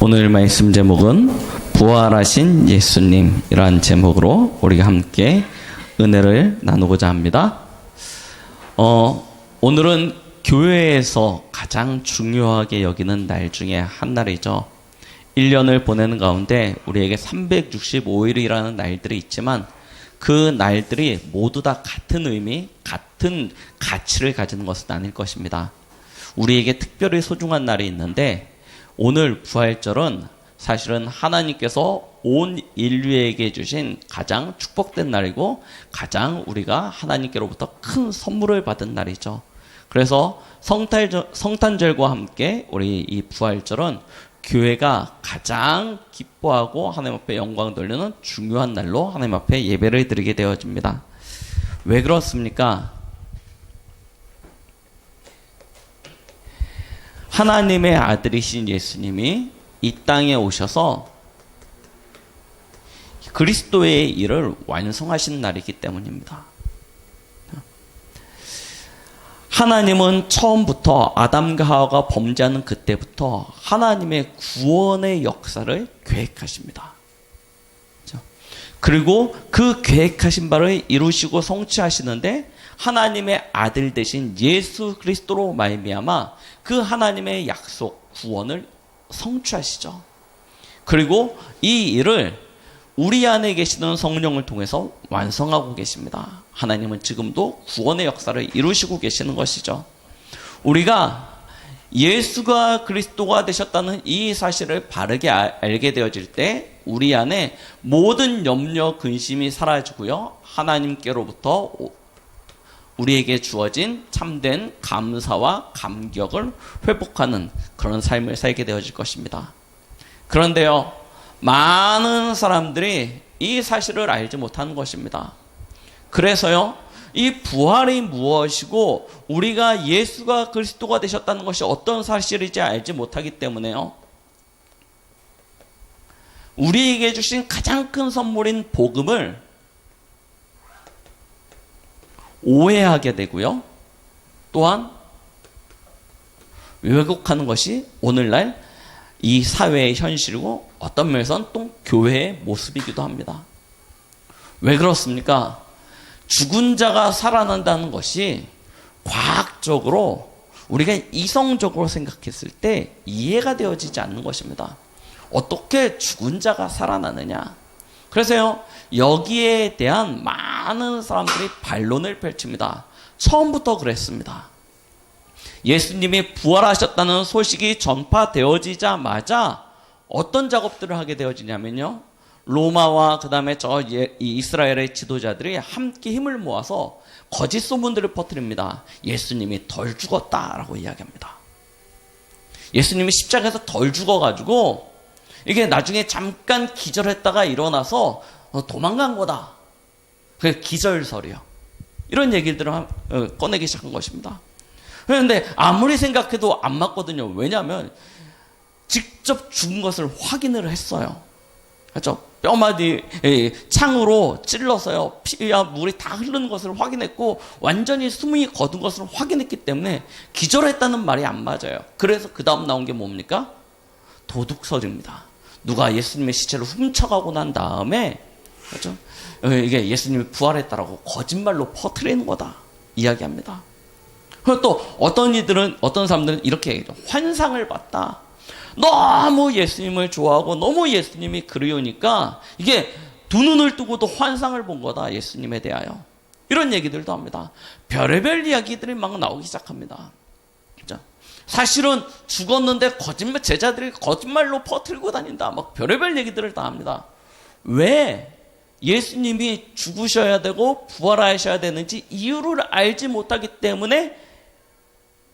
오늘 말씀 제목은 부활하신 예수님이라는 제목으로 우리가 함께 은혜를 나누고자 합니다. 오늘은 교회에서 가장 중요하게 여기는 날 중에 한 날이죠. 1년을 보내는 가운데 우리에게 365일이라는 날들이 있지만 그 날들이 모두 다 같은 의미, 같은 가치를 가지는 것은 아닐 것입니다. 우리에게 특별히 소중한 날이 있는데 오늘 부활절은 사실은 하나님께서 온 인류에게 주신 가장 축복된 날이고 가장 우리가 하나님께로부터 큰 선물을 받은 날이죠. 그래서 성탄절과 함께 우리 이 부활절은 교회가 가장 기뻐하고 하나님 앞에 영광 돌리는 중요한 날로 하나님 앞에 예배를 드리게 되어집니다. 왜 그렇습니까? 하나님의 아들이신 예수님이 이 땅에 오셔서 그리스도의 일을 완성하신 날이기 때문입니다. 하나님은 처음부터 아담과 하와가 범죄하는 그때부터 하나님의 구원의 역사를 계획하십니다. 그리고 그 계획하신 바를 이루시고 성취하시는데 하나님의 아들 되신 예수 그리스도로 말미암아 그 하나님의 약속, 구원을 성취하시죠. 그리고 이 일을 우리 안에 계시는 성령을 통해서 완성하고 계십니다. 하나님은 지금도 구원의 역사를 이루시고 계시는 것이죠. 우리가 예수가 그리스도가 되셨다는 이 사실을 바르게 알게 되어질 때 우리 안에 모든 염려, 근심이 사라지고요. 하나님께로부터 우리에게 주어진 참된 감사와 감격을 회복하는 그런 삶을 살게 되어질 것입니다. 그런데요, 많은 사람들이 이 사실을 알지 못하는 것입니다. 그래서요, 이 부활이 무엇이고 우리가 예수가 그리스도가 되셨다는 것이 어떤 사실인지 알지 못하기 때문에요, 우리에게 주신 가장 큰 선물인 복음을 오해하게 되고요. 또한 왜곡하는 것이 오늘날 이 사회의 현실이고 어떤 면에서는 또 교회의 모습이기도 합니다. 왜 그렇습니까? 죽은 자가 살아난다는 것이 과학적으로 우리가 이성적으로 생각했을 때 이해가 되어지지 않는 것입니다. 어떻게 죽은 자가 살아나느냐? 그래서요, 여기에 대한 많은 사람들이 반론을 펼칩니다. 처음부터 그랬습니다. 예수님이 부활하셨다는 소식이 전파되어지자마자 어떤 작업들을 하게 되어지냐면요, 로마와 그 다음에 이스라엘의 지도자들이 함께 힘을 모아서 거짓 소문들을 퍼뜨립니다. 예수님이 덜 죽었다라고 이야기합니다. 예수님이 십자가에서 덜 죽어가지고 이게 나중에 잠깐 기절했다가 일어나서 도망간 거다. 그게 기절설이요. 이런 얘기들을 꺼내기 시작한 것입니다. 그런데 아무리 생각해도 안 맞거든요. 왜냐하면 직접 죽은 것을 확인을 했어요. 그렇죠? 뼈마디 창으로 찔러서요, 피와 물이 다 흐르는 것을 확인했고 완전히 숨이 거둔 것을 확인했기 때문에 기절했다는 말이 안 맞아요. 그래서 그 다음 나온 게 뭡니까? 도둑설입니다. 누가 예수님의 시체를 훔쳐가고 난 다음에, 그렇죠? 이게 예수님이 부활했다라고 거짓말로 퍼뜨리는 거다 이야기합니다. 그리고 또 어떤 사람들은 이렇게 얘기해요. 환상을 봤다. 너무 예수님을 좋아하고 너무 예수님이 그리우니까 이게 두 눈을 뜨고도 환상을 본 거다, 예수님에 대하여. 이런 얘기들도 합니다. 별의별 이야기들이 막 나오기 시작합니다. 그렇죠? 사실은 죽었는데 제자들이 거짓말로 퍼뜨리고 다닌다. 막 별의별 얘기들을 다 합니다. 왜 예수님이 죽으셔야 되고 부활하셔야 되는지 이유를 알지 못하기 때문에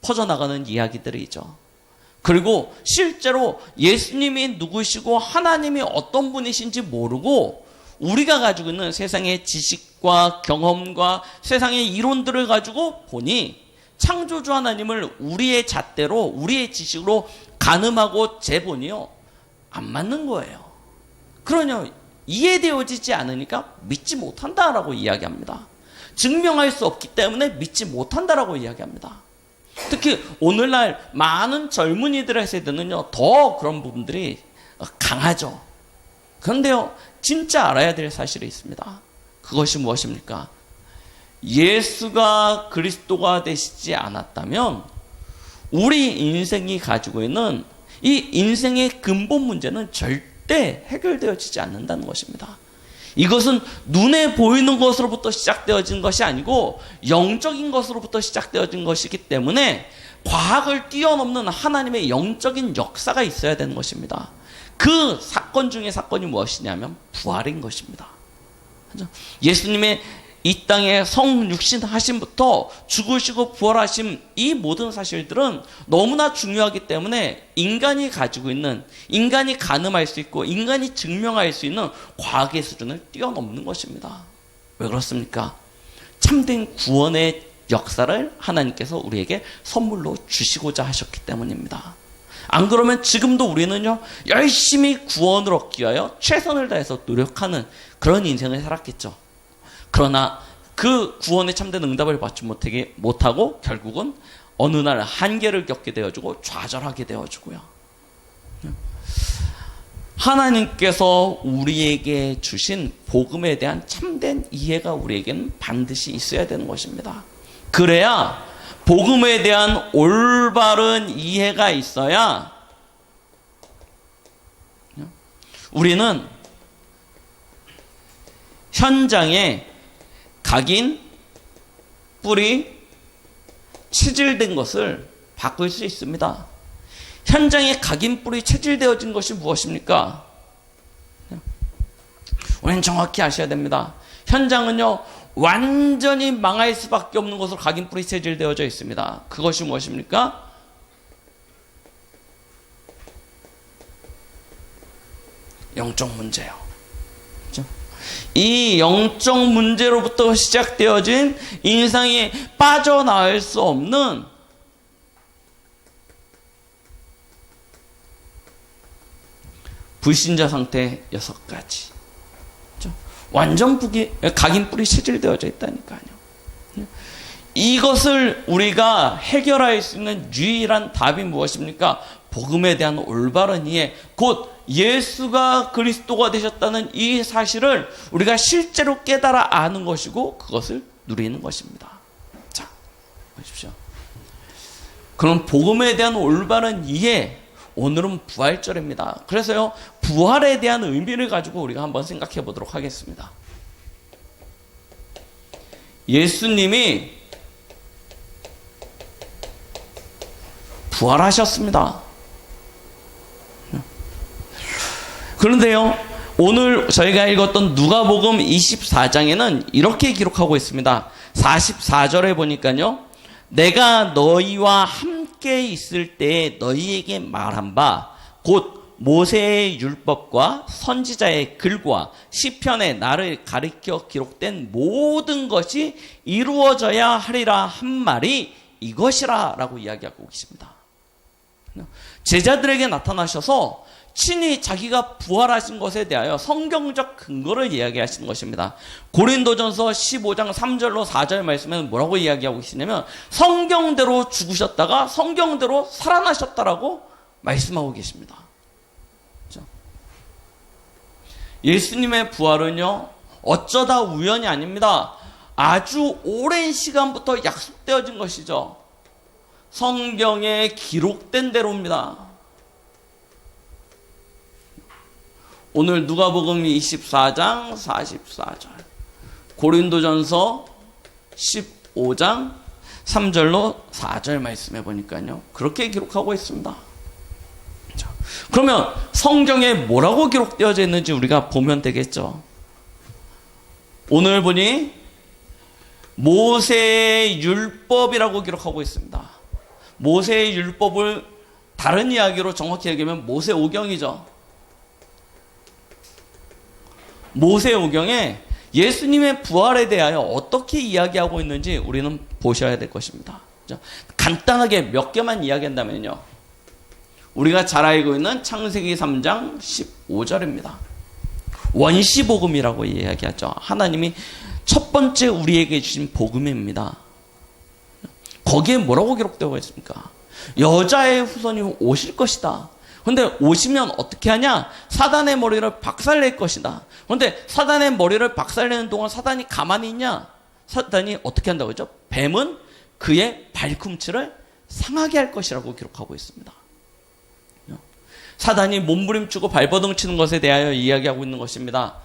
퍼져나가는 이야기들이죠. 그리고 실제로 예수님이 누구시고 하나님이 어떤 분이신지 모르고 우리가 가지고 있는 세상의 지식과 경험과 세상의 이론들을 가지고 보니 창조주 하나님을 우리의 잣대로 우리의 지식으로 가늠하고 재보니요, 안 맞는 거예요. 그러냐, 이해되어지지 않으니까 믿지 못한다라고 이야기합니다. 증명할 수 없기 때문에 믿지 못한다라고 이야기합니다. 특히 오늘날 많은 젊은이들의 세대는요, 더 그런 부분들이 강하죠. 그런데요, 진짜 알아야 될 사실이 있습니다. 그것이 무엇입니까? 예수가 그리스도가 되시지 않았다면 우리 인생이 가지고 있는 이 인생의 근본 문제는 절대 해결되어지지 않는다는 것입니다. 이것은 눈에 보이는 것으로부터 시작되어진 것이 아니고 영적인 것으로부터 시작되어진 것이기 때문에 과학을 뛰어넘는 하나님의 영적인 역사가 있어야 되는 것입니다. 그 사건 중에 사건이 무엇이냐면 부활인 것입니다. 예수님의 이 땅에 성육신 하심부터 죽으시고 부활하심, 이 모든 사실들은 너무나 중요하기 때문에 인간이 가지고 있는, 인간이 가늠할 수 있고 인간이 증명할 수 있는 과학의 수준을 뛰어넘는 것입니다. 왜 그렇습니까? 참된 구원의 역사를 하나님께서 우리에게 선물로 주시고자 하셨기 때문입니다. 안 그러면 지금도 우리는요, 열심히 구원을 얻기 위하여 최선을 다해서 노력하는 그런 인생을 살았겠죠. 그러나 그 구원의 참된 응답을 받지 못하고 결국은 어느 날 한계를 겪게 되어지고 좌절하게 되어지고요. 하나님께서 우리에게 주신 복음에 대한 참된 이해가 우리에게는 반드시 있어야 되는 것입니다. 그래야 복음에 대한 올바른 이해가 있어야 우리는 현장에 각인, 뿌리, 체질된 것을 바꿀 수 있습니다. 현장에 각인, 뿌리, 체질되어진 것이 무엇입니까? 우리는 정확히 아셔야 됩니다. 현장은요, 완전히 망할 수밖에 없는 것으로 각인, 뿌리, 체질되어져 있습니다. 그것이 무엇입니까? 영적 문제요. 이 영적 문제로부터 시작되어진 인생이 빠져나올 수 없는 불신자 상태 6가지. 완전 각인 뿌리 체질되어져 있다니까요. 이것을 우리가 해결할 수 있는 유일한 답이 무엇입니까? 복음에 대한 올바른 이해, 곧 예수가 그리스도가 되셨다는 이 사실을 우리가 실제로 깨달아 아는 것이고 그것을 누리는 것입니다. 자, 보십시오. 그럼 복음에 대한 올바른 이해, 오늘은 부활절입니다. 그래서요, 부활에 대한 의미를 가지고 우리가 한번 생각해 보도록 하겠습니다. 예수님이 부활하셨습니다. 그런데요, 오늘 저희가 읽었던 누가복음 24장에는 이렇게 기록하고 있습니다. 44절에 보니까요, 내가 너희와 함께 있을 때에 너희에게 말한 바 곧 모세의 율법과 선지자의 글과 시편에 나를 가리켜 기록된 모든 것이 이루어져야 하리라 한 말이 이것이라 라고 이야기하고 계십니다. 제자들에게 나타나셔서 친히 자기가 부활하신 것에 대하여 성경적 근거를 이야기하시는 것입니다. 고린도전서 15장 3절로 4절 말씀에는 뭐라고 이야기하고 계시냐면 성경대로 죽으셨다가 성경대로 살아나셨다라고 말씀하고 계십니다. 그렇죠? 예수님의 부활은요, 어쩌다 우연이 아닙니다. 아주 오랜 시간부터 약속되어진 것이죠. 성경에 기록된 대로입니다. 오늘 누가복음 24장 44절, 고린도전서 15장 3절로 4절 말씀해 보니까요, 그렇게 기록하고 있습니다. 그러면 성경에 뭐라고 기록되어져 있는지 우리가 보면 되겠죠. 오늘 보니 모세의 율법이라고 기록하고 있습니다. 모세의 율법을 다른 이야기로 정확히 얘기하면 모세오경이죠. 모세오경에 예수님의 부활에 대하여 어떻게 이야기하고 있는지 우리는 보셔야 될 것입니다. 간단하게 몇 개만 이야기한다면요, 우리가 잘 알고 있는 창세기 3장 15절입니다. 원시복음이라고 이야기하죠. 하나님이 첫 번째 우리에게 주신 복음입니다. 거기에 뭐라고 기록되어 있습니까? 여자의 후손이 오실 것이다. 근데 오시면 어떻게 하냐? 사단의 머리를 박살낼 것이다. 그런데 사단의 머리를 박살내는 동안 사단이 가만히 있냐? 사단이 어떻게 한다고 했죠? 뱀은 그의 발꿈치를 상하게 할 것이라고 기록하고 있습니다. 사단이 몸부림치고 발버둥 치는 것에 대하여 이야기하고 있는 것입니다.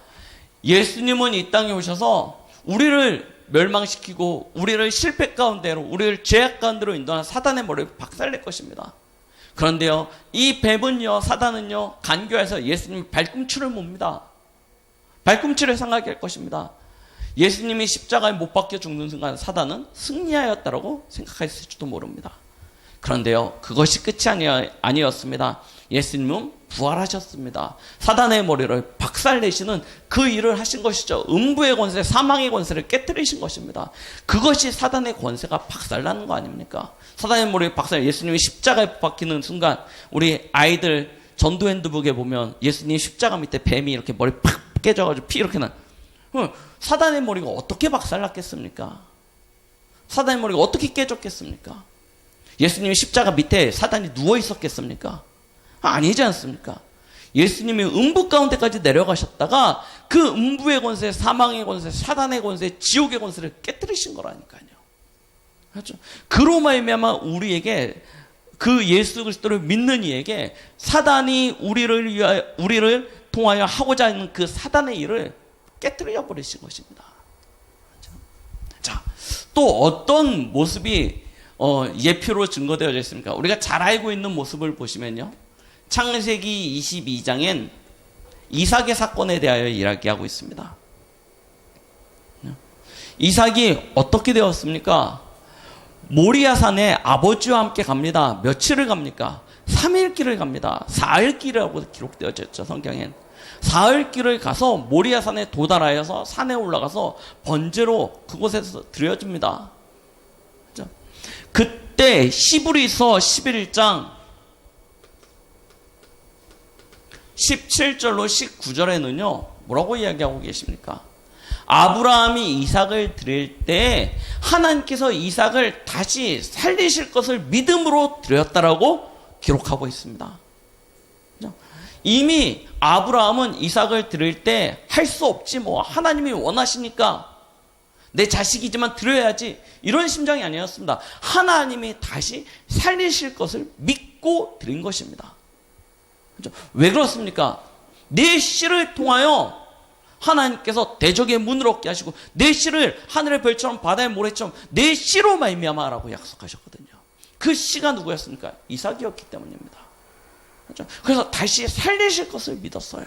예수님은 이 땅에 오셔서 우리를 멸망시키고 우리를 실패 가운데로, 우리를 죄악 가운데로 인도한 사단의 머리를 박살낼 것입니다. 그런데요, 이 뱀은요, 사단은요, 간교해서 예수님 발꿈치를 몹니다. 발꿈치를 상하게 할 것입니다. 예수님이 십자가에 못 박혀 죽는 순간 사단은 승리하였다라고 생각했을지도 모릅니다. 그런데요, 그것이 끝이 아니었습니다. 예수님은 부활하셨습니다. 사단의 머리를 박살내시는 그 일을 하신 것이죠. 음부의 권세, 사망의 권세를 깨뜨리신 것입니다. 그것이 사단의 권세가 박살나는 거 아닙니까? 사단의 머리를 예수님이 십자가에 박히는 순간, 우리 아이들 전도 핸드북에 보면 예수님 십자가 밑에 뱀이 이렇게 머리 팍 깨져가지고 피 이렇게 난. 사단의 머리가 어떻게 박살났겠습니까? 사단의 머리가 어떻게 깨졌겠습니까? 예수님이 십자가 밑에 사단이 누워 있었겠습니까? 아니지 않습니까? 예수님이 음부 가운데까지 내려가셨다가 그 음부의 권세, 사망의 권세, 사단의 권세, 지옥의 권세를 깨뜨리신 거라니까요. 그렇죠? 그로 말미암아 우리에게, 그 예수 그리스도를 믿는 이에게 사단이 우리를 통하여 하고자 하는 그 사단의 일을 깨뜨려 버리신 것입니다. 그렇죠? 자, 또 어떤 모습이 예표로 증거되어져 있습니까? 우리가 잘 알고 있는 모습을 보시면요, 창세기 22장엔 이삭의 사건에 대하여 이야기하고 있습니다. 이삭이 어떻게 되었습니까? 모리아산에 아버지와 함께 갑니다. 며칠을 갑니까? 3일 길을 갑니다. 4일 길이라고 기록되어져 있죠, 성경엔. 4일 길을 가서 모리아산에 도달하여서 산에 올라가서 번제로 그곳에서 드려집니다. 그렇죠? 그때 히브리서 11장 17절로 19절에는요, 뭐라고 이야기하고 계십니까? 아브라함이 이삭을 드릴 때 하나님께서 이삭을 다시 살리실 것을 믿음으로 드렸다라고 기록하고 있습니다. 이미 아브라함은 이삭을 드릴 때 할 수 없지, 뭐 하나님이 원하시니까 내 자식이지만 드려야지, 이런 심정이 아니었습니다. 하나님이 다시 살리실 것을 믿고 드린 것입니다. 그렇죠? 왜 그렇습니까? 내 씨를 통하여 하나님께서 대적의 문을 얻게 하시고 내 씨를 하늘의 별처럼 바다의 모래처럼 내 씨로 말미암아라고 약속하셨거든요. 그 씨가 누구였습니까? 이삭이었기 때문입니다. 그렇죠? 그래서 다시 살리실 것을 믿었어요.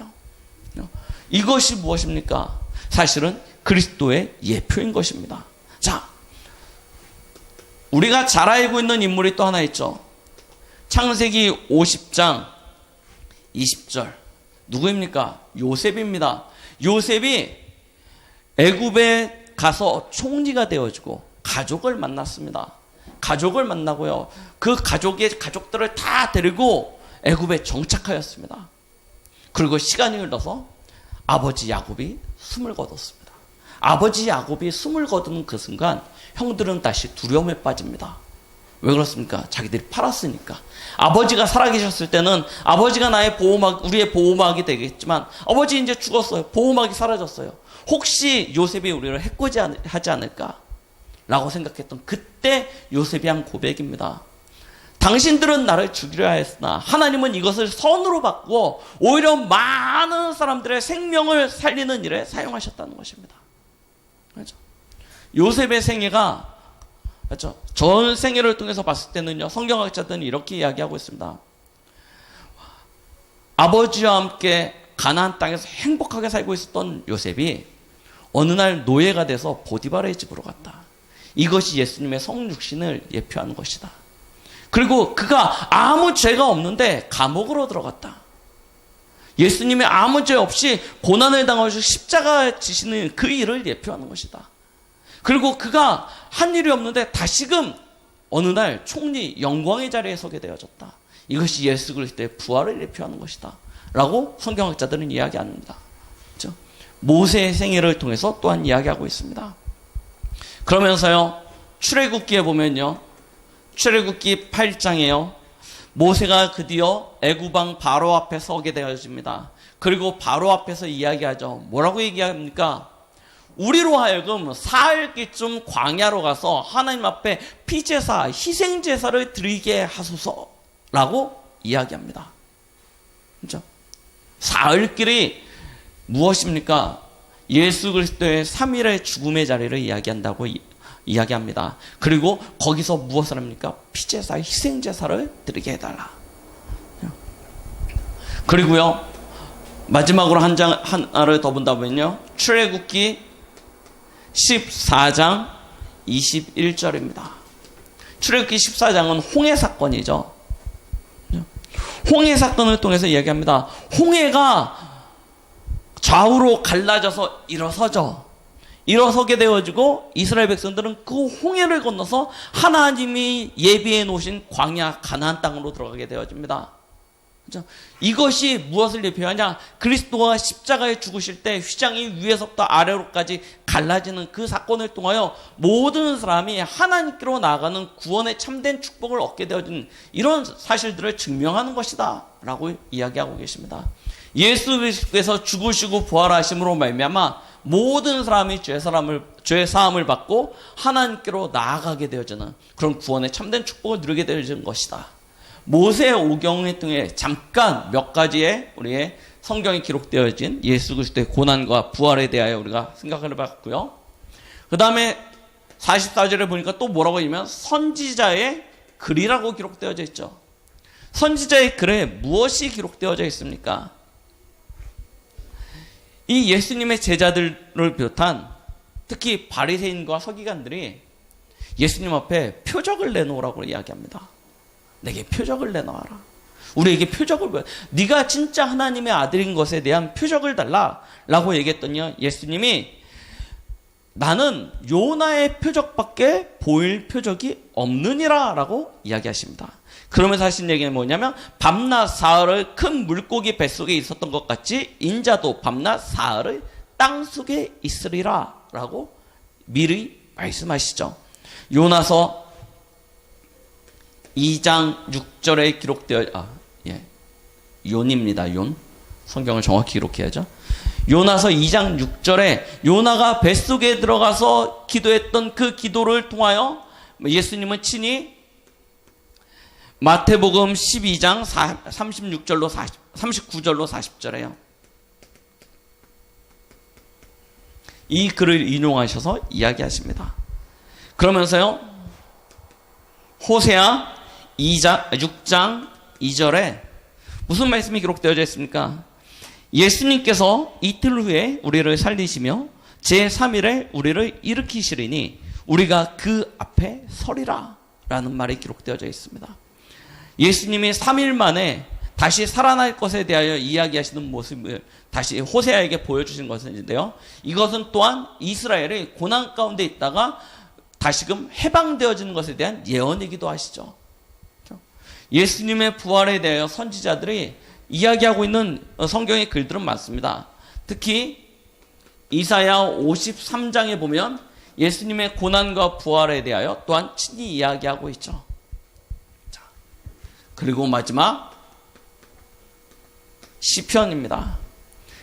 이것이 무엇입니까? 사실은 그리스도의 예표인 것입니다. 자, 우리가 잘 알고 있는 인물이 또 하나 있죠. 창세기 50장 20절. 누구입니까? 요셉입니다. 요셉이 애굽에 가서 총리가 되어지고 가족을 만났습니다. 가족을 만나고요, 그 가족들을 다 데리고 애굽에 정착하였습니다. 그리고 시간이 흘러서 아버지 야곱이 숨을 거뒀습니다. 아버지 야곱이 숨을 거두는 그 순간 형들은 다시 두려움에 빠집니다. 왜 그렇습니까? 자기들이 팔았으니까. 아버지가 살아계셨을 때는 아버지가 나의 보호막, 우리의 보호막이 되겠지만 아버지 이제 죽었어요. 보호막이 사라졌어요. 혹시 요셉이 우리를 해코지하지 않을까? 라고 생각했던 그때 요셉이 한 고백입니다. 당신들은 나를 죽이려 하였으나 하나님은 이것을 선으로 바꾸어 오히려 많은 사람들의 생명을 살리는 일에 사용하셨다는 것입니다. 그렇죠? 요셉의 생애가, 그렇죠, 전 생애를 통해서 봤을 때는요, 성경학자들은 이렇게 이야기하고 있습니다. 아버지와 함께 가나안 땅에서 행복하게 살고 있었던 요셉이 어느 날 노예가 돼서 보디바르의 집으로 갔다. 이것이 예수님의 성육신을 예표하는 것이다. 그리고 그가 아무 죄가 없는데 감옥으로 들어갔다. 예수님이 아무 죄 없이 고난을 당하시고 십자가에 지시는 그 일을 예표하는 것이다. 그리고 그가 한 일이 없는데 다시금 어느 날 총리 영광의 자리에 서게 되어졌다. 이것이 예수 그리스도의 부활을 예표하는 것이다. 라고 성경학자들은 이야기합니다. 그렇죠? 모세의 생애를 통해서 또한 이야기하고 있습니다. 그러면서요, 출애굽기에 보면요, 출애굽기 8장에요, 모세가 드디어 애굽왕 바로 앞에 서게 되어집니다. 그리고 바로 앞에서 이야기하죠. 뭐라고 얘기합니까? 우리로 하여금 사흘기쯤 광야로 가서 하나님 앞에 피제사, 희생제사를 드리게 하소서라고 이야기합니다. 그렇죠? 사흘길이 무엇입니까? 예수 그리스도의 3일의 죽음의 자리를 이야기한다고 이야기합니다. 그리고 거기서 무엇을 합니까? 피제사, 희생제사를 드리게 해달라. 그리고요, 마지막으로 하나를 더 본다 보면요, 출애굽기 14장 21절입니다. 출애굽기 14장은 홍해 사건이죠. 홍해 사건을 통해서 이야기합니다. 홍해가 좌우로 갈라져서 일어서죠. 일어서게 되어지고 이스라엘 백성들은 그 홍해를 건너서 하나님이 예비해 놓으신 광야 가나안 땅으로 들어가게 되어집니다. 그렇죠? 이것이 무엇을 대표하냐? 그리스도가 십자가에 죽으실 때 휘장이 위에서부터 아래로까지 갈라지는 그 사건을 통하여 모든 사람이 하나님께로 나아가는 구원의 참된 축복을 얻게 되어진 이런 사실들을 증명하는 것이다 라고 이야기하고 계십니다. 예수 그리스도께서 죽으시고 부활하심으로 말미암아 모든 사람이 죄 사함을 받고 하나님께로 나아가게 되어지는 그런 구원의 참된 축복을 누리게 되어지는 것이다. 모세의 오경을 통해 잠깐 몇 가지의 우리의 성경에 기록되어진 예수 그리스도의 고난과 부활에 대하여 우리가 생각을 해봤고요. 그 다음에 44절에 보니까 또 뭐라고 하냐면 선지자의 글이라고 기록되어져 있죠. 선지자의 글에 무엇이 기록되어져 있습니까? 이 예수님의 제자들을 비롯한 특히 바리새인과 서기관들이 예수님 앞에 표적을 내놓으라고 이야기합니다. 내게 표적을 내놔라. 우리에게 표적을 보여. 네가 진짜 하나님의 아들인 것에 대한 표적을 달라라고 얘기했더니 예수님이 나는 요나의 표적밖에 보일 표적이 없느니라라고 이야기하십니다. 그러면서 하신 얘기는 뭐냐면 밤낮 사흘을 큰 물고기 뱃속에 있었던 것 같이 인자도 밤낮 사흘을 땅속에 있으리라 라고 미리 말씀하시죠. 요나서 2장 6절에 기록되어 요입니다. 요. 성경을 정확히 기록해야죠. 요나서 2장 6절에 요나가 뱃속에 들어가서 기도했던 그 기도를 통하여 예수님은 친히 마태복음 12장 39절로 40절에요. 이 글을 인용하셔서 이야기하십니다. 그러면서요, 호세아 6장 2절에 무슨 말씀이 기록되어져 있습니까? 예수님께서 이틀 후에 우리를 살리시며 제3일에 우리를 일으키시리니 우리가 그 앞에 서리라 라는 말이 기록되어져 있습니다. 예수님이 3일 만에 다시 살아날 것에 대하여 이야기하시는 모습을 다시 호세아에게 보여주신 것인데요. 이것은 또한 이스라엘이 고난 가운데 있다가 다시금 해방되어지는 것에 대한 예언이기도 하시죠. 예수님의 부활에 대하여 선지자들이 이야기하고 있는 성경의 글들은 많습니다. 특히 이사야 53장에 보면 예수님의 고난과 부활에 대하여 또한 친히 이야기하고 있죠. 자, 그리고 마지막 시편입니다.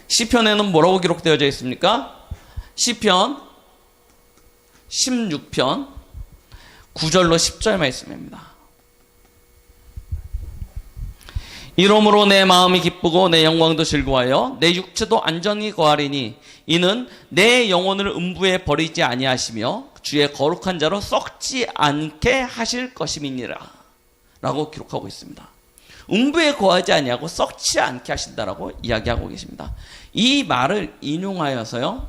시편에는 뭐라고 기록되어져 있습니까? 시편 16편 9절로 10절 말씀입니다. 이러므로 내 마음이 기쁘고 내 영광도 즐거워하여 내 육체도 안전히 거하리니 이는 내 영혼을 음부에 버리지 아니하시며 주의 거룩한 자로 썩지 않게 하실 것임이니라 라고 기록하고 있습니다. 음부에 거하지 아니하고 썩지 않게 하신다라고 이야기하고 계십니다. 이 말을 인용하여서요,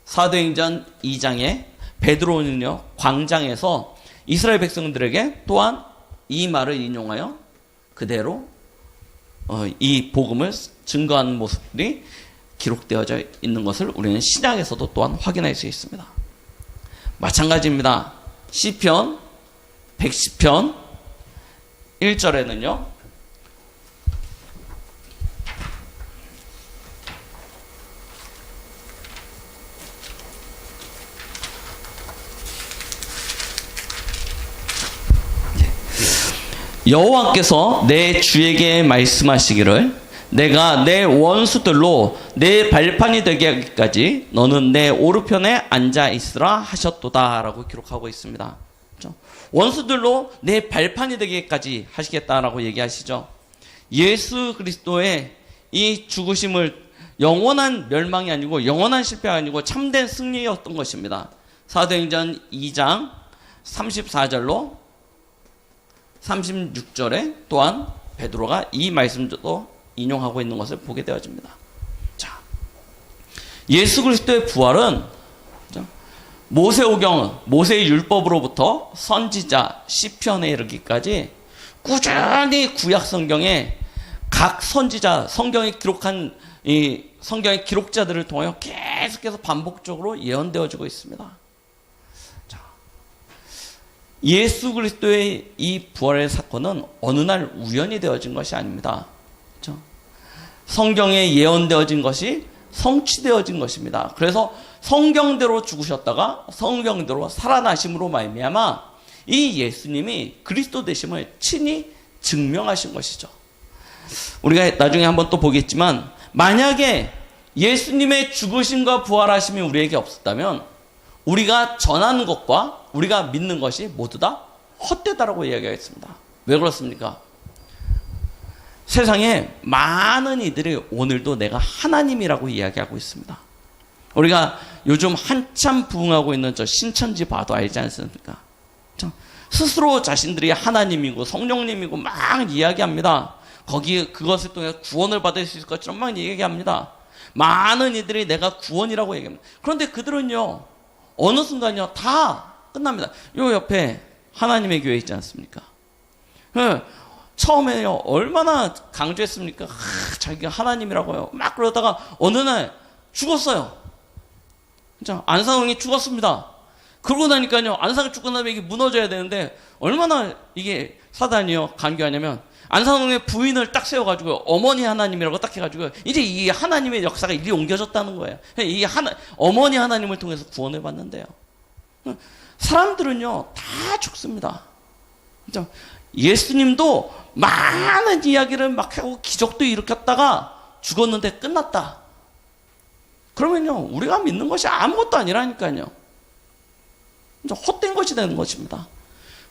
사도행전 2장에 베드로는요 광장에서 이스라엘 백성들에게 또한 이 말을 인용하여 그대로 이 복음을 증거하는 모습들이 기록되어져 있는 것을 우리는 신약에서도 또한 확인할 수 있습니다. 마찬가지입니다. 시편 110편 1절에는요 여호와께서 내 주에게 말씀하시기를 내가 내 원수들로 내 발판이 되게 하기까지 너는 내 오른편에 앉아 있으라 하셨도다 라고 기록하고 있습니다. 그렇죠? 원수들로 내 발판이 되기까지 하시겠다라고 얘기하시죠. 예수 그리스도의 이 죽으심을 영원한 멸망이 아니고 영원한 실패가 아니고 참된 승리였던 것입니다. 사도행전 2장 34절로 36절에 또한 베드로가 이 말씀도 인용하고 있는 것을 보게 되어집니다. 자, 예수 그리스도의 부활은 모세오경, 모세의 율법으로부터 선지자, 시편에 이르기까지 꾸준히 구약 성경에 각 선지자, 성경에 기록한 이 성경의 기록자들을 통하여 계속해서 반복적으로 예언되어지고 있습니다. 자, 예수 그리스도의 이 부활의 사건은 어느 날 우연히 되어진 것이 아닙니다. 그렇죠? 성경에 예언되어진 것이 성취되어진 것입니다. 그래서 성경대로 죽으셨다가 성경대로 살아나심으로 말미암아 이 예수님이 그리스도 되심을 친히 증명하신 것이죠. 우리가 나중에 한번 또 보겠지만 만약에 예수님의 죽으심과 부활하심이 우리에게 없었다면 우리가 전하는 것과 우리가 믿는 것이 모두 다 헛되다라고 이야기하겠습니다. 왜 그렇습니까? 세상에 많은 이들이 오늘도 내가 하나님이라고 이야기하고 있습니다. 우리가 요즘 한참 부흥하고 있는 저 신천지 봐도 알지 않습니까? 스스로 자신들이 하나님이고 성령님이고 막 이야기합니다. 거기에 그것을 통해 구원을 받을 수 있을 것처럼 막 얘기합니다. 많은 이들이 내가 구원이라고 얘기합니다. 그런데 그들은요, 어느 순간요, 다 끝납니다. 요 옆에 하나님의 교회 있지 않습니까? 처음에요, 얼마나 강조했습니까? 자기가 하나님이라고요. 막 그러다가 어느 날 죽었어요. 진짜 안상홍이 죽었습니다. 그러고 나니까요, 안상홍이 죽고 나면 이게 무너져야 되는데 얼마나 이게 사단이요 간교하냐면 안상홍의 부인을 딱 세워가지고 어머니 하나님이라고 딱 해가지고 이제 이 하나님의 역사가 이리 옮겨졌다는 거예요. 이 어머니 하나님을 통해서 구원을 받는데요. 사람들은요 다 죽습니다. 진짜 예수님도 많은 이야기를 막 하고 기적도 일으켰다가 죽었는데 끝났다. 그러면요 우리가 믿는 것이 아무것도 아니라니까요. 진짜 헛된 것이 되는 것입니다.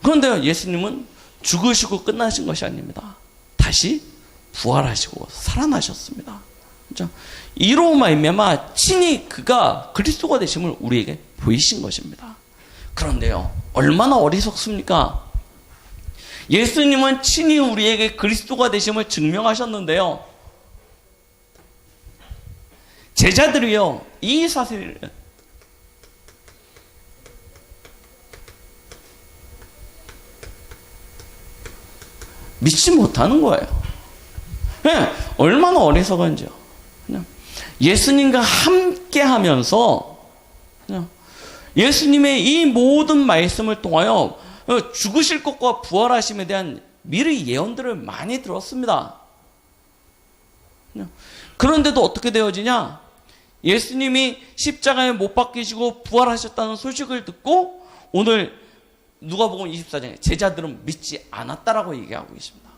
그런데 예수님은 죽으시고 끝나신 것이 아닙니다. 다시 부활하시고 살아나셨습니다. 그렇죠? 이로 말미암아 친히 그가 그리스도가 되심을 우리에게 보이신 것입니다. 그런데요, 얼마나 어리석습니까? 예수님은 친히 우리에게 그리스도가 되심을 증명하셨는데요, 제자들이요 이 사실을 믿지 못하는 거예요. 네, 얼마나 어리석은지요. 그냥 예수님과 함께 하면서 그냥 예수님의 이 모든 말씀을 통하여 죽으실 것과 부활하심에 대한 미리 예언들을 많이 들었습니다. 그런데도 어떻게 되어지냐? 예수님이 십자가에 못 박히시고 부활하셨다는 소식을 듣고 오늘 누가복음 24장에 제자들은 믿지 않았다라고 얘기하고 계십니다.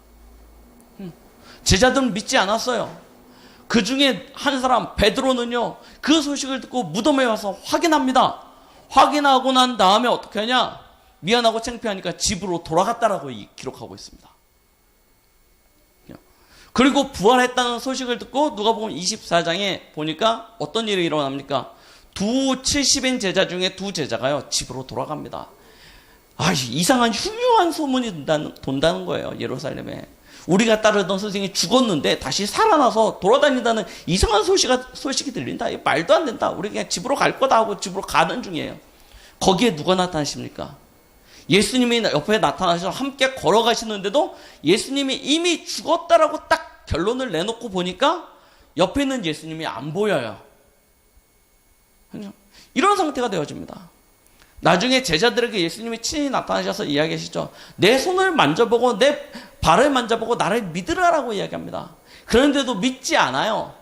제자들은 믿지 않았어요. 그 중에 한 사람 베드로는요 그 소식을 듣고 무덤에 와서 확인합니다. 확인하고 난 다음에 어떻게 하냐? 미안하고 창피하니까 집으로 돌아갔다라고 기록하고 있습니다. 그리고 부활했다는 소식을 듣고 누가복음 24장에 보니까 어떤 일이 일어납니까? 두 70인 제자 중에 두 제자가요 집으로 돌아갑니다. 이상한 흉흉한 소문이 돈다는 거예요. 예루살렘에 우리가 따르던 선생님이 죽었는데 다시 살아나서 돌아다닌다는 이상한 소식이 들린다. 말도 안 된다. 우리 그냥 집으로 갈 거다 하고 집으로 가는 중이에요. 거기에 누가 나타나십니까? 예수님이 옆에 나타나셔서 함께 걸어가시는데도 예수님이 이미 죽었다라고 딱 결론을 내놓고 보니까 옆에 있는 예수님이 안 보여요. 이런 상태가 되어집니다. 나중에 제자들에게 예수님이 친히 나타나셔서 이야기하시죠. 내 손을 만져보고 내 발을 만져보고 나를 믿으라라고 이야기합니다. 그런데도 믿지 않아요.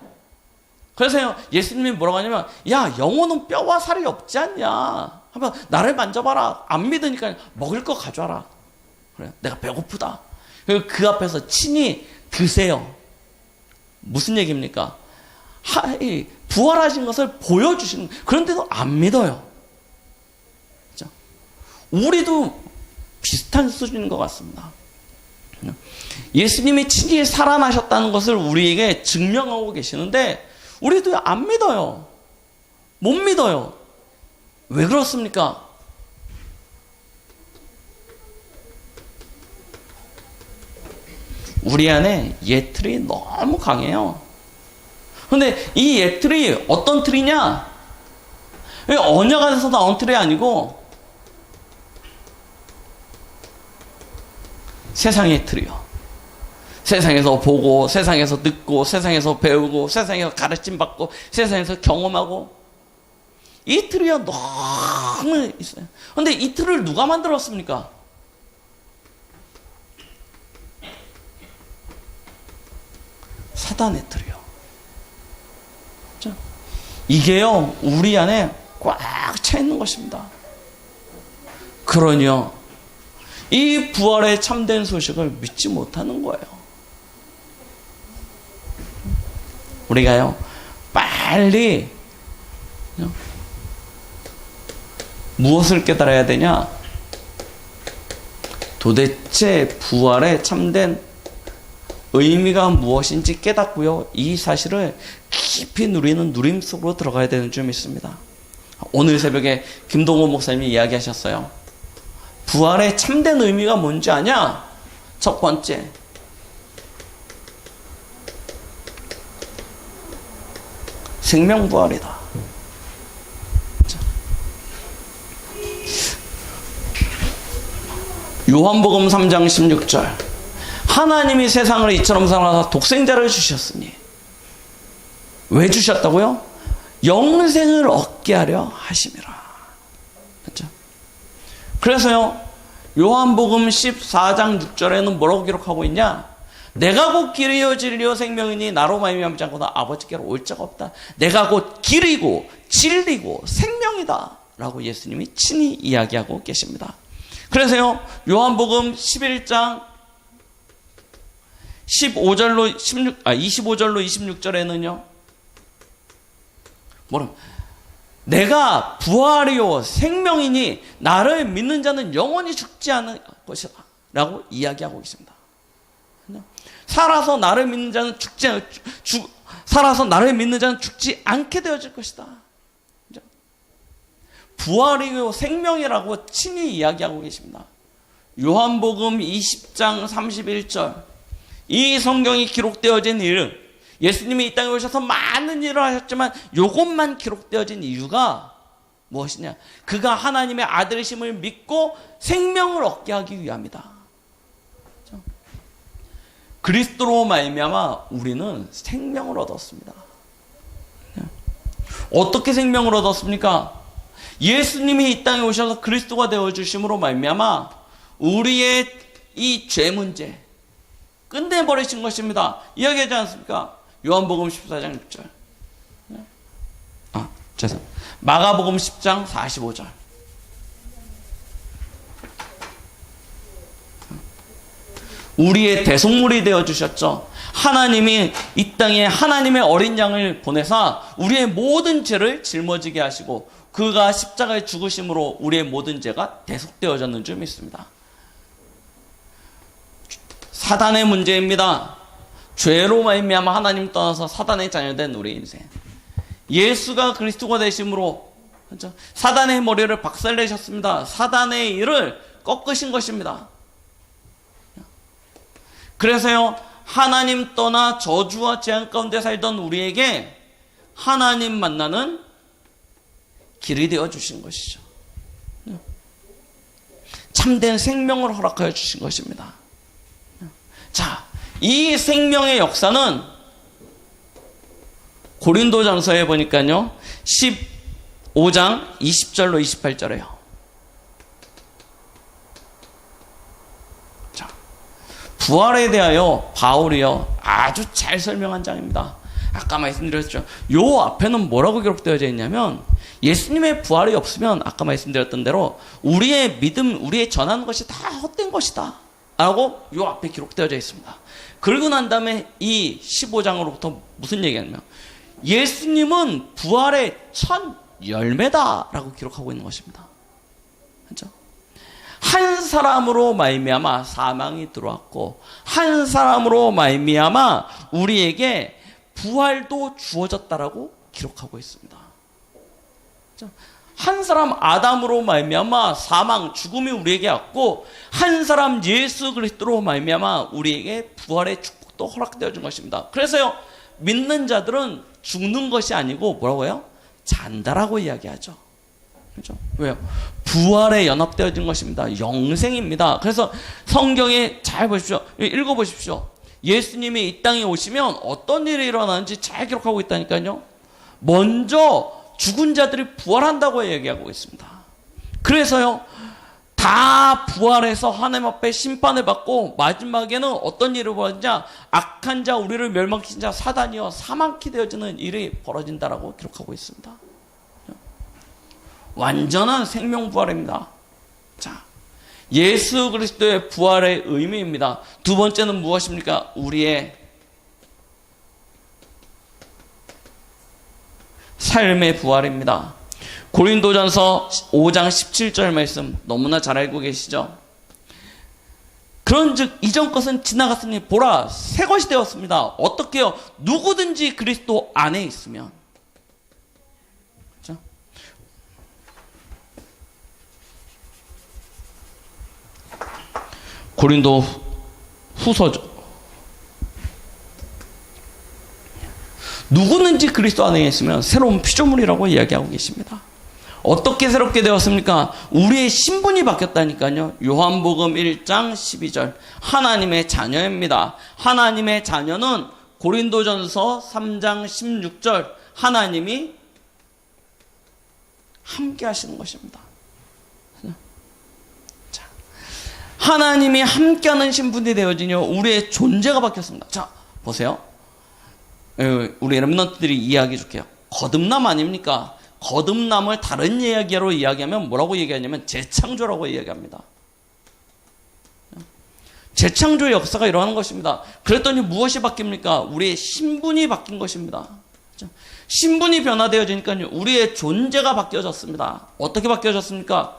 그래서 예수님이 뭐라고 하냐면 야, 영혼은 뼈와 살이 없지 않냐. 하면 나를 만져봐라. 안 믿으니까 먹을 거 가져와라. 그래, 내가 배고프다. 그리고 그 앞에서 친히 드세요. 무슨 얘기입니까? 부활하신 것을 보여주시는, 그런데도 안 믿어요. 그렇죠? 우리도 비슷한 수준인 것 같습니다. 예수님이 친히 살아나셨다는 것을 우리에게 증명하고 계시는데 우리도 안 믿어요. 못 믿어요. 왜 그렇습니까? 우리 안에 옛틀이 너무 강해요. 근데 이 옛틀이 어떤 틀이냐? 언약 안에서 나온 틀이 아니고 세상의 틀이요. 세상에서 보고, 세상에서 듣고, 세상에서 배우고, 세상에서 가르침 받고, 세상에서 경험하고, 이 틀이요 너무 있어요. 근데 이 틀을 누가 만들었습니까? 사단의 틀이요. 그렇죠? 이게요 우리 안에 꽉 차 있는 것입니다. 그러니요 이 부활의 참된 소식을 믿지 못하는 거예요. 우리가요 빨리 무엇을 깨달아야 되냐? 도대체 부활의 참된 의미가 무엇인지 깨닫고요 이 사실을 깊이 누리는 누림 속으로 들어가야 되는 줄 믿습니다. 오늘 새벽에 김동호 목사님이 이야기하셨어요. 부활의 참된 의미가 뭔지 아냐? 첫 번째, 생명부활이다. 요한복음 3장 16절, 하나님이 세상을 이처럼 사랑하사 독생자를 주셨으니, 왜 주셨다고요? 영생을 얻게 하려 하심이라. 그렇죠? 그래서요 요한복음 14장 6절에는 뭐라고 기록하고 있냐? 내가 곧 길이요 진리요 생명이니 나로 말미암지 않고는 아버지께로 올 자가 없다. 내가 곧 길이고 진리고 생명이다 라고 예수님이 친히 이야기하고 계십니다. 그래서요 요한복음 11장 25절로 26절에는요 뭐라? 내가 부활이요 생명이니 나를 믿는 자는 영원히 죽지 않을 것이다 라고 이야기하고 있습니다. 살아서 나를 믿는 자는 살아서 나를 믿는 자는 죽지 않게 되어질 것이다. 부활이요 생명이라고 친히 이야기하고 계십니다. 요한복음 20장 31절, 이 성경이 기록되어진 일은 예수님이 이 땅에 오셔서 많은 일을 하셨지만 이것만 기록되어진 이유가 무엇이냐? 그가 하나님의 아들이심을 믿고 생명을 얻게 하기 위함이다. 그렇죠? 그리스도로 말미암아 우리는 생명을 얻었습니다. 어떻게 생명을 얻었습니까? 예수님이 이 땅에 오셔서 그리스도가 되어주심으로 말미암아 우리의 이 죄 문제 끝내버리신 것입니다. 이야기하지 않습니까? 요한복음 14장 6절. 죄송합니다. 마가복음 10장 45절. 우리의 대속물이 되어주셨죠. 하나님이 이 땅에 하나님의 어린 양을 보내사 우리의 모든 죄를 짊어지게 하시고 그가 십자가에 죽으심으로 우리의 모든 죄가 대속되어졌는 줄 믿습니다. 사단의 문제입니다. 죄로 말미암아 하나님 떠나서 사단의 자녀된 우리 인생. 예수가 그리스도가 되심으로 그렇죠? 사단의 머리를 박살내셨습니다. 사단의 일을 꺾으신 것입니다. 그래서요 하나님 떠나 저주와 재앙 가운데 살던 우리에게 하나님 만나는 길이 되어 주신 것이죠. 참된 생명을 허락하여 주신 것입니다. 자, 이 생명의 역사는 고린도전서에 보니까요 15장 20절로 28절에요. 자, 부활에 대하여 바울이요 아주 잘 설명한 장입니다. 아까 말씀드렸죠. 요 앞에는 뭐라고 기록되어져 있냐면 예수님의 부활이 없으면 아까 말씀드렸던 대로 우리의 믿음, 우리의 전하는 것이 다 헛된 것이다 라고 요 앞에 기록되어져 있습니다. 그러고 난 다음에 이 15장으로부터 무슨 얘기냐면 예수님은 부활의 첫 열매다라고 기록하고 있는 것입니다. 그렇죠? 한 사람으로 말미암아 사망이 들어왔고 한 사람으로 말미암아 우리에게 부활도 주어졌다라고 기록하고 있습니다. 그렇죠? 한 사람 아담으로 말미암아 사망, 죽음이 우리에게 왔고 한 사람 예수 그리스도로 말미암아 우리에게 부활의 축복도 허락되어 준 것입니다. 그래서요 믿는 자들은 죽는 것이 아니고 뭐라고요? 잔다라고 이야기하죠. 그렇죠? 왜요? 부활에 연합되어진 것입니다. 영생입니다. 그래서 성경에 잘 보십시오. 읽어보십시오. 예수님이 이 땅에 오시면 어떤 일이 일어나는지 잘 기록하고 있다니까요. 먼저 죽은 자들이 부활한다고 얘기하고 있습니다. 그래서요, 다 부활해서 하나님 앞에 심판을 받고 마지막에는 어떤 일이 벌어지냐? 악한 자, 우리를 멸망시킨 자 사단이여 사망케 되어지는 일이 벌어진다라고 기록하고 있습니다. 완전한 생명부활입니다. 자, 예수 그리스도의 부활의 의미입니다. 두 번째는 무엇입니까? 우리의 삶의 부활입니다. 고린도전서 5장 17절 말씀 너무나 잘 알고 계시죠? 그런즉 이전 것은 지나갔으니 보라 새 것이 되었습니다. 어떻게요? 누구든지 그리스도 안에 있으면. 그렇죠? 고린도 후서죠. 누구든지 그리스도 안에 있으면 새로운 피조물이라고 이야기하고 계십니다. 어떻게 새롭게 되었습니까? 우리의 신분이 바뀌었다니까요. 요한복음 1장 12절 하나님의 자녀입니다. 하나님의 자녀는 고린도전서 3장 16절 하나님이 함께 하시는 것입니다. 자, 하나님이 함께하는 신분이 되어지니 우리의 존재가 바뀌었습니다. 자, 보세요. 우리 렘넌트들이 이야기해 줄게요. 거듭남 아닙니까? 거듭남을 다른 이야기로 이야기하면 뭐라고 얘기하냐면 재창조라고 이야기합니다. 재창조의 역사가 일어나는 것입니다. 그랬더니 무엇이 바뀝니까? 우리의 신분이 바뀐 것입니다. 신분이 변화되어지니까요. 우리의 존재가 바뀌어졌습니다. 어떻게 바뀌어졌습니까?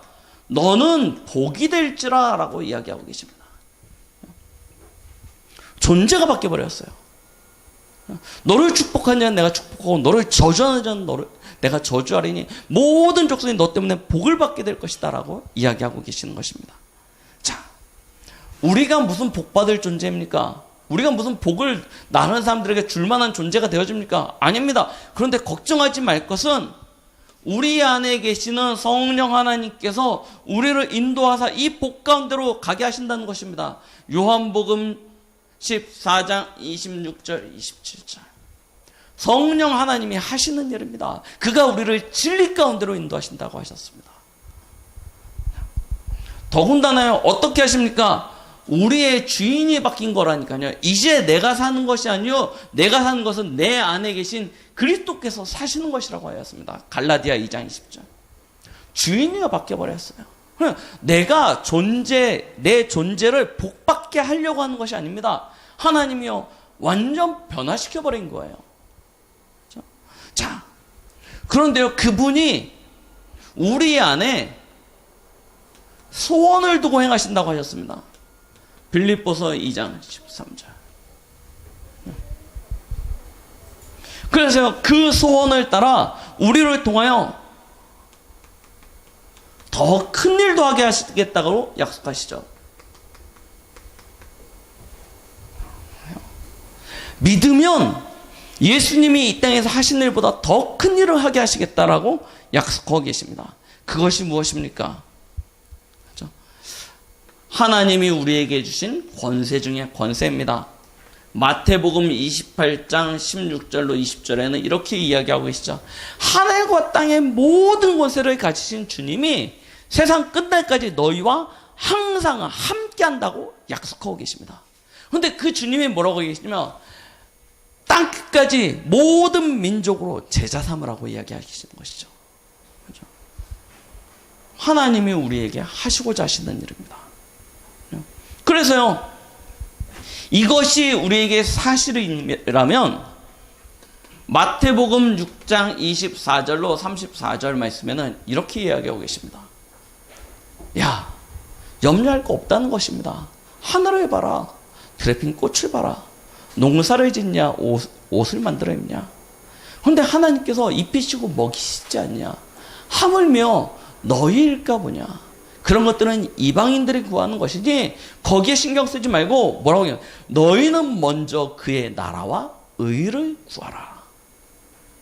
너는 복이 될지라 라고 이야기하고 계십니다. 존재가 바뀌어버렸어요. 너를 축복하는 자는 내가 축복하고 너를 저주하는 자는 내가 저주하리니 모든 족속이 너 때문에 복을 받게 될 것이다 라고 이야기하고 계시는 것입니다. 자, 우리가 무슨 복받을 존재입니까? 우리가 무슨 복을 나누는 사람들에게 줄 만한 존재가 되어집니까? 아닙니다. 그런데 걱정하지 말 것은 우리 안에 계시는 성령 하나님께서 우리를 인도하사 이 복 가운데로 가게 하신다는 것입니다. 요한복음 14장 26절 27절 성령 하나님이 하시는 일입니다. 그가 우리를 진리 가운데로 인도하신다고 하셨습니다. 더군다나요 어떻게 하십니까? 우리의 주인이 바뀐 거라니까요. 이제 내가 사는 것이 아니요 내가 사는 것은 내 안에 계신 그리스도께서 사시는 것이라고 하였습니다. 갈라디아 2장 20절 주인이 바뀌어버렸어요. 내가 내 존재를 복받게 하려고 하는 것이 아닙니다. 하나님이요 완전 변화시켜버린 거예요. 자, 그런데요 그분이 우리 안에 소원을 두고 행하신다고 하셨습니다. 빌립보서 2장 13절 그래서 그 소원을 따라 우리를 통하여 더 큰 일도 하게 하시겠다고 약속하시죠. 믿으면 예수님이 이 땅에서 하신 일보다 더 큰 일을 하게 하시겠다라고 약속하고 계십니다. 그것이 무엇입니까? 그렇죠? 하나님이 우리에게 주신 권세 중에 권세입니다. 마태복음 28장 16절로 20절에는 이렇게 이야기하고 계시죠. 하늘과 땅의 모든 권세를 가지신 주님이 세상 끝날까지 너희와 항상 함께 한다고 약속하고 계십니다. 그런데 그 주님이 뭐라고 계시냐면 땅끝까지 모든 민족으로 제자 삼으라고 이야기하시는 것이죠. 그렇죠? 하나님이 우리에게 하시고자 하시는 일입니다. 그래서요, 이것이 우리에게 사실이라면 마태복음 6장 24절로 34절 말씀에는 이렇게 이야기하고 계십니다. 야, 염려할 거 없다는 것입니다. 하늘을 봐라. 들에 핀 꽃을 봐라. 농사를 짓냐, 옷을 만들어 입냐. 그런데 하나님께서 입히시고 먹이시지 않냐. 하물며 너희일까 보냐. 그런 것들은 이방인들이 구하는 것이지 거기에 신경 쓰지 말고 뭐라고 해요? 너희는 먼저 그의 나라와 의를 구하라.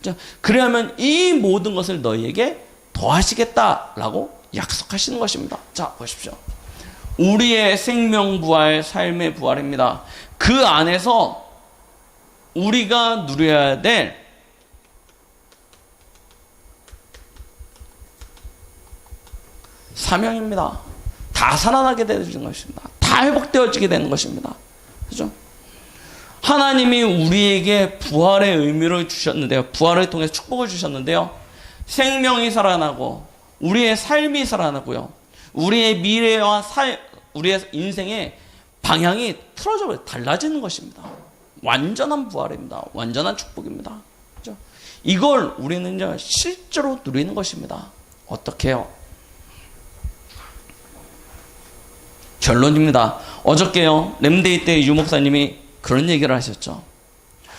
자, 그래야면 이 모든 것을 너희에게 더하시겠다라고 약속하시는 것입니다. 자, 보십시오. 우리의 생명 부활, 삶의 부활입니다. 그 안에서 우리가 누려야 될 사명입니다. 다 살아나게 되는 것입니다. 다 회복되어지게 되는 것입니다. 그죠? 하나님이 우리에게 부활의 의미를 주셨는데요. 부활을 통해 축복을 주셨는데요. 생명이 살아나고 우리의 삶이 살아나고요. 우리의 미래와 우리의 인생의 방향이 틀어져 달라지는 것입니다. 완전한 부활입니다. 완전한 축복입니다. 그죠? 이걸 우리는 실제로 누리는 것입니다. 어떻게 해요? 결론입니다. 어저께요, 렘데이 때 유 목사님이 그런 얘기를 하셨죠.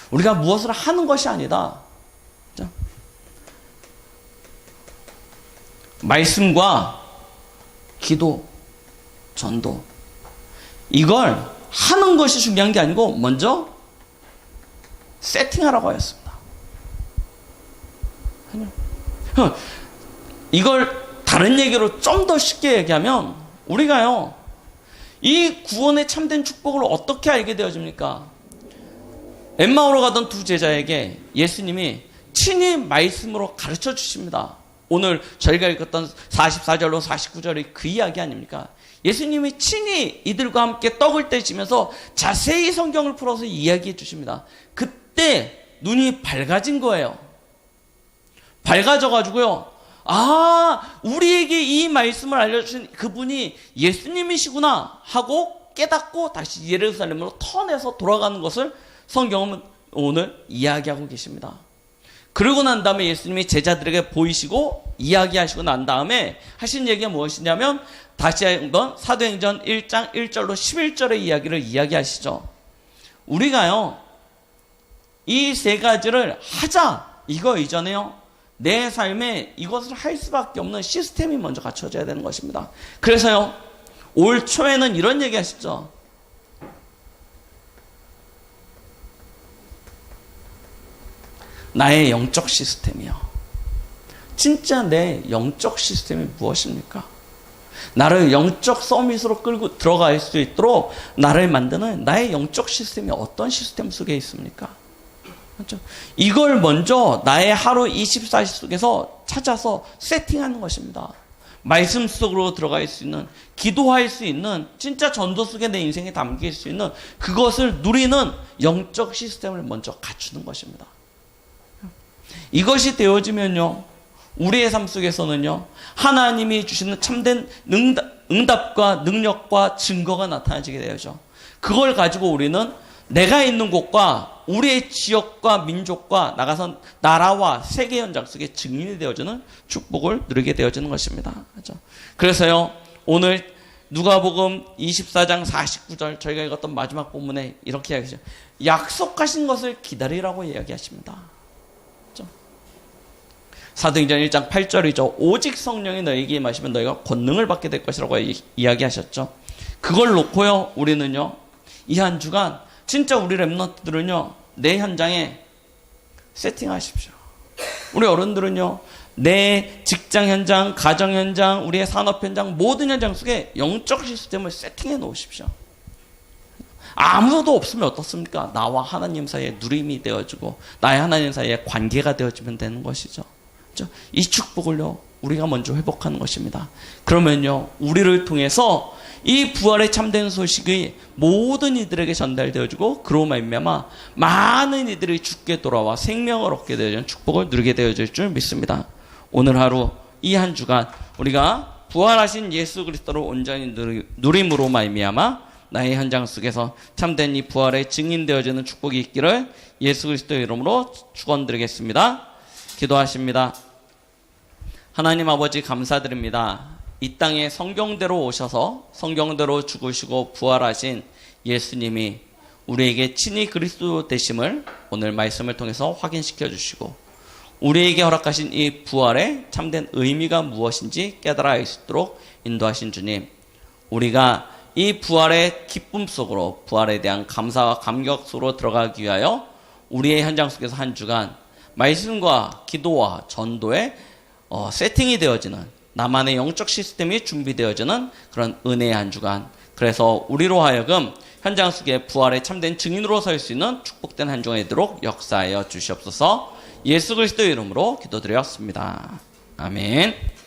우리가 무엇을 하는 것이 아니다. 그죠? 말씀과 기도, 전도, 이걸 하는 것이 중요한 게 아니고 먼저 세팅하라고 하였습니다. 이걸 다른 얘기로 좀 더 쉽게 얘기하면 우리가요, 이 구원의 참된 축복을 어떻게 알게 되어집니까? 엠마오로 가던 두 제자에게 예수님이 친히 말씀으로 가르쳐 주십니다. 오늘 저희가 읽었던 44절로 49절이 그 이야기 아닙니까? 예수님이 친히 이들과 함께 떡을 떼시면서 자세히 성경을 풀어서 이야기해 주십니다. 그때 눈이 밝아진 거예요. 밝아져가지고요, 아, 우리에게 이 말씀을 알려주신 그분이 예수님이시구나 하고 깨닫고 다시 예루살렘으로 턴해서 돌아가는 것을 성경은 오늘 이야기하고 계십니다. 그러고 난 다음에 예수님이 제자들에게 보이시고 이야기하시고 난 다음에 하신 얘기가 무엇이냐면 다시 한번 사도행전 1장 1절로 11절의 이야기를 이야기하시죠. 우리가요, 이 세 가지를 하자 이거 이전에요, 내 삶에 이것을 할 수밖에 없는 시스템이 먼저 갖춰져야 되는 것입니다. 그래서요, 올 초에는 이런 얘기 하시죠. 나의 영적 시스템이요. 진짜 내 영적 시스템이 무엇입니까? 나를 영적 서밋으로 끌고 들어갈 수 있도록 나를 만드는 나의 영적 시스템이 어떤 시스템 속에 있습니까? 그렇죠? 이걸 먼저 나의 하루 24시 속에서 찾아서 세팅하는 것입니다. 말씀 속으로 들어갈 수 있는, 기도할 수 있는, 진짜 전도 속에 내 인생에 담길 수 있는 그것을 누리는 영적 시스템을 먼저 갖추는 것입니다. 이것이 되어지면요, 우리의 삶 속에서는요, 하나님이 주시는 참된 응답과 능력과 증거가 나타나지게 되죠. 그걸 가지고 우리는 내가 있는 곳과 우리의 지역과 민족과 나가서 나라와 세계 현장 속에 증인이 되어지는 축복을 누리게 되어지는 것입니다. 그렇죠? 그래서요, 오늘 누가복음 24장 49절 저희가 읽었던 마지막 본문에 이렇게 이야기하죠. 약속하신 것을 기다리라고 이야기하십니다. 그렇죠? 사도행전 1장 8절이죠. 오직 성령이 너희에게 임하시면 너희가 권능을 받게 될 것이라고 이야기하셨죠. 그걸 놓고요, 우리는요, 이 한 주간 진짜 우리 랩런트들은요, 내 현장에 세팅하십시오. 우리 어른들은요, 내 직장 현장, 가정 현장, 우리의 산업 현장, 모든 현장 속에 영적 시스템을 세팅해 놓으십시오. 아무도 없으면 어떻습니까? 나와 하나님 사이에 누림이 되어지고 나의 하나님 사이에 관계가 되어지면 되는 것이죠. 그렇죠? 이 축복을요, 우리가 먼저 회복하는 것입니다. 그러면요, 우리를 통해서 이 부활의 참된 소식이 모든 이들에게 전달되어지고 그로 말미암아 많은 이들이 죽게 돌아와 생명을 얻게 되어지는 축복을 누리게 되어질 줄 믿습니다. 오늘 하루, 이 한 주간 우리가 부활하신 예수 그리스도를 온전히 누림으로 말미암아 나의 현장 속에서 참된 이 부활의 증인되어지는 축복이 있기를 예수 그리스도의 이름으로 축원드리겠습니다. 기도하십니다. 하나님 아버지 감사드립니다. 이 땅에 성경대로 오셔서 성경대로 죽으시고 부활하신 예수님이 우리에게 친히 그리스도 되심을 오늘 말씀을 통해서 확인시켜 주시고 우리에게 허락하신 이 부활의 참된 의미가 무엇인지 깨달아 알 수 있도록 인도하신 주님, 우리가 이 부활의 기쁨 속으로 부활에 대한 감사와 감격 속으로 들어가기 위하여 우리의 현장 속에서 한 주간 말씀과 기도와 전도에 세팅이 되어지는 나만의 영적 시스템이 준비되어지는 그런 은혜의 한 주간, 그래서 우리로 하여금 현장 속에 부활의 참된 증인으로 설 수 있는 축복된 한 주간이 되도록 역사하여 주시옵소서. 예수 그리스도의 이름으로 기도드렸습니다. 아멘.